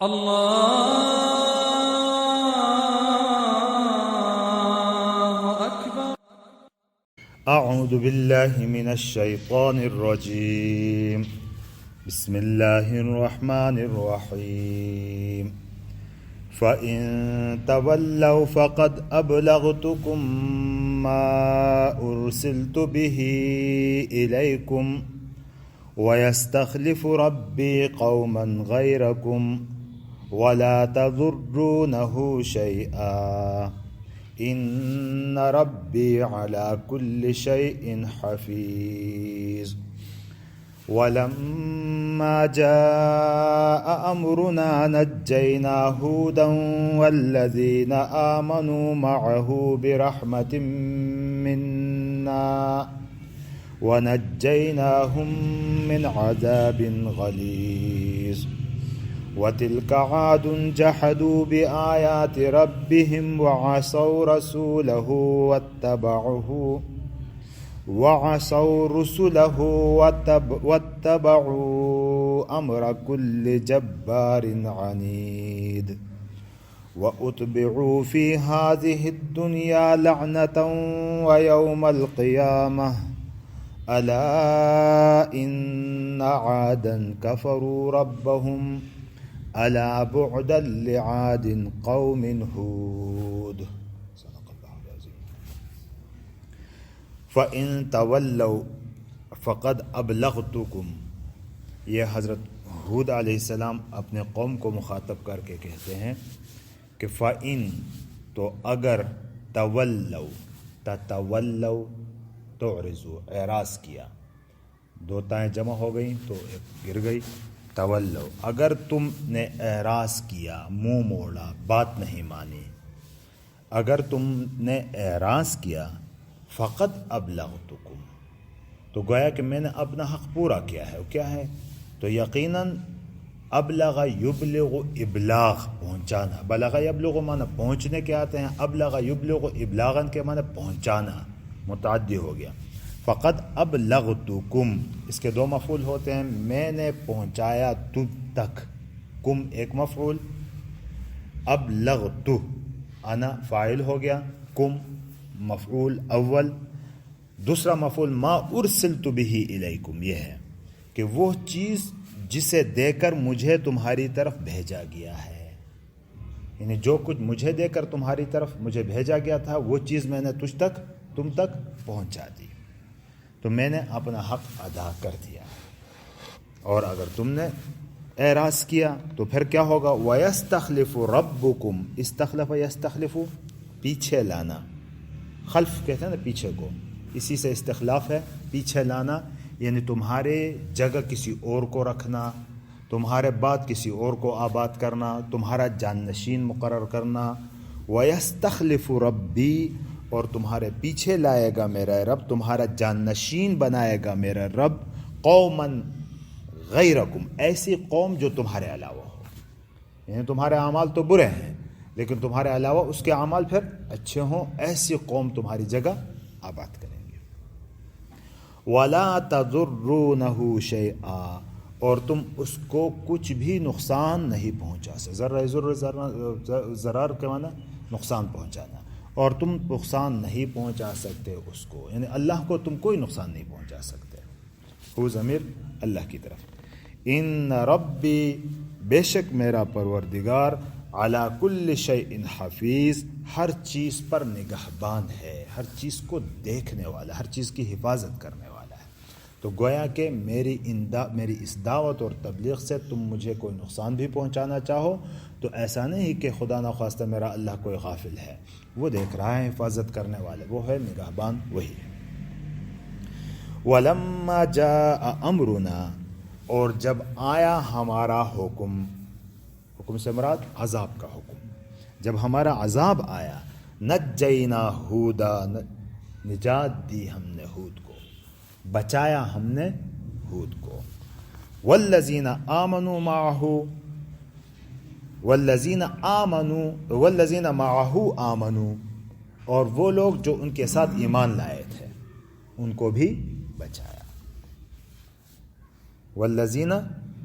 الله أكبر. أعوذ بالله من الشيطان الرجيم. بسم الله الرحمن الرحيم. فإن تولوا فقد أبلغتكم ما أرسلت به إليكم ويستخلف ربي قوما غيركم ولا تضرونه شيئا إن ربي على كل شيء حفيظ. ولما جاء أمرنا نجينا هودا والذين آمنوا معه برحمة منا ونجيناهم من عذاب غليظ. وتلك عاد جحدوا بآيات ربهم وعصوا رسله واتبعوا أمر كل جبار عنيد. وأتبعوا في هذه الدنيا لعنة ويوم القيامة ألا إن عادا كفروا ربهم ألا بعدا لعاد قوم هود. صدق الله العظيم. فإن تولوا فقد أبلغتكم. یہ حضرت ہود علیہ السلام اپنے قوم کو مخاطب کر کے کہتے ہیں کہ فَإِن تو اگر تولوا تتولوا تعرضوا اعراض کیا، دو تائیں جمع ہو گئیں تو ایک گر گئی. تولو اگر تم نے اعراض کیا، منہ موڑا، بات نہیں مانی، اگر تم نے اعراض کیا فقط ابلغتکم تو گویا کہ میں نے اپنا حق پورا کیا ہے. کیا ہے؟ تو یقیناً ابلغ یبلغ ابلاغ پہنچانا. بلغ یبلغ معنی پہنچنے کے آتے ہیں، ابلغ یبلغ ابلاغاً کے معنی پہنچانا، متعدی ہو گیا. فقط ابلغتکم اس کے دو مفعول ہوتے ہیں، میں نے پہنچایا تم تک. کم ایک مفعول، ابلغت انا فاعل ہو گیا، کم مفعول اول. دوسرا مفعول ما ارسلت به الیکم یہ ہے کہ وہ چیز جسے دے کر مجھے تمہاری طرف بھیجا گیا ہے، یعنی جو کچھ مجھے دے کر تمہاری طرف مجھے بھیجا گیا تھا وہ چیز میں نے تم تک پہنچا دی، تو میں نے اپنا حق ادا کر دیا. اور اگر تم نے اعراض کیا تو پھر کیا ہوگا؟ وَيَسْتَخْلِفُ رَبُّكُمْ. استخلف یستخلف پیچھے لانا، خلف کہتے ہیں نا پیچھے کو، اسی سے استخلاف ہے پیچھے لانا، یعنی تمہارے جگہ کسی اور کو رکھنا، تمہارے بعد کسی اور کو آباد کرنا، تمہارا جانشین مقرر کرنا. وَيَسْتَخْلِفُ رَبِّي اور تمہارے پیچھے لائے گا میرا رب، تمہارا جانشین بنائے گا میرا رب، قوماً غیرکم ایسی قوم جو تمہارے علاوہ ہو. یعنی تمہارے اعمال تو برے ہیں لیکن تمہارے علاوہ اس کے اعمال پھر اچھے ہوں، ایسی قوم تمہاری جگہ آباد کریں گے. وَلَا تَضُرُّونَهُ شَيْئًا اور تم اس کو کچھ بھی نقصان نہیں پہنچا سکتے. ضرر کے معنی نقصان پہنچانا، اور تم نقصان نہیں پہنچا سکتے اس کو، یعنی اللہ کو تم کوئی نقصان نہیں پہنچا سکتے. وہ ضمیر اللہ کی طرف. ان ربی بے شک میرا پروردگار علی کل شیء حفیظ ہر چیز پر نگہبان ہے، ہر چیز کو دیکھنے والا، ہر چیز کی حفاظت کرنے والا ہے. تو گویا کہ میری اس دعوت اور تبلیغ سے تم مجھے کوئی نقصان بھی پہنچانا چاہو تو ایسا نہیں کہ خدا نخواستہ میرا اللہ کوئی غافل ہے، وہ دیکھ رہا ہے، حفاظت کرنے والے وہ ہے، نگہبان وہی ہے. وَلَمَّا جَاءَ أَمْرُنَا اور جب آیا ہمارا حکم سے مراد عذاب کا حکم، جب ہمارا عذاب آیا، نجینا ہودا نجات دی ہم نے ہود کو، بچایا ہم نے ہود کو. والذین آمنوا معه والذین معه آمنوا اور وہ لوگ جو ان کے ساتھ ایمان لائے تھے ان کو بھی بچایا. والذین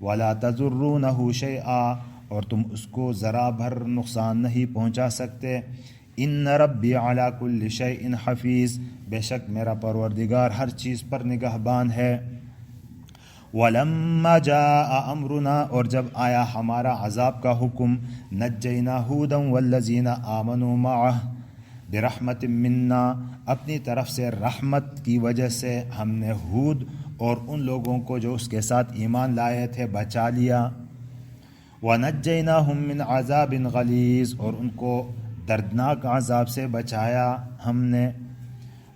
ولا تضرونہ شیئا، اور تم اس کو ذرا بھر نقصان نہیں پہنچا سکتے. ان ربی علی کل شیء حفیظ، بے شک میرا پروردگار ہر چیز پر نگہبان ہے. وَلَمَّا جَاءَ أَمْرُنَا، اور جب آیا ہمارا عذاب کا حکم، نَجَّيْنَا هُودًا وَالَّذِينَ آمَنُوا مَعَهُ بِرَحْمَةٍ مِنَّا، اپنی طرف سے رحمت کی وجہ سے ہم نے ہود اور ان لوگوں کو جو اس کے ساتھ ایمان لائے تھے بچا لیا. وَنَجَّيْنَاهُم مِّنْ عَذَابٍ غَلِيظٍ، اور ان کو دردناک عذاب سے بچایا ہم نے.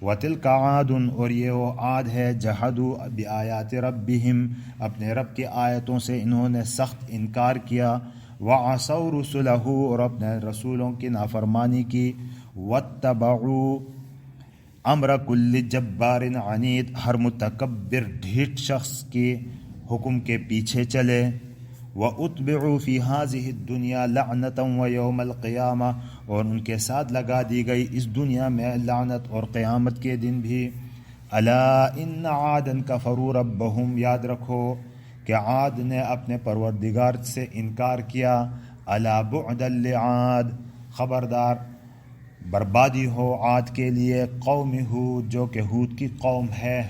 وَتِلْكَ عَادٌ، اور یہ وہ عاد ہے، جَحَدُوا بِآيَاتِ رَبِّهِمْ، اپنے رب کی آیتوں سے انہوں نے سخت انکار کیا. وَعَصَوْا رُسُلَهُ، اور اپنے رسولوں کی نافرمانی کی. وَاتَّبَعُوا أَمْرَ كُلِّ جَبَّارٍ عَنِيدٍ، ہر متکبر ڈھیٹ شخص کے حکم کے پیچھے چلے. وَأُتْبِعُوا فِي هَذِهِ الدُّنْيَا لَعْنَةً وَيَوْمَ الْقِيَامَةِ، اور ان کے ساتھ لگا دی گئی اس دنیا میں لعنت اور قیامت کے دن بھی. أَلَا إِنَّ عَادًا كَفَرُوا رَبَّهُمْ، یاد رکھو کہ عاد نے اپنے پروردگار سے انکار کیا. أَلَا بُعْدًا لِعَاد، خبردار بربادی ہو عاد کے لیے. قوم ہود، جو کہ ہود کی قوم ہے.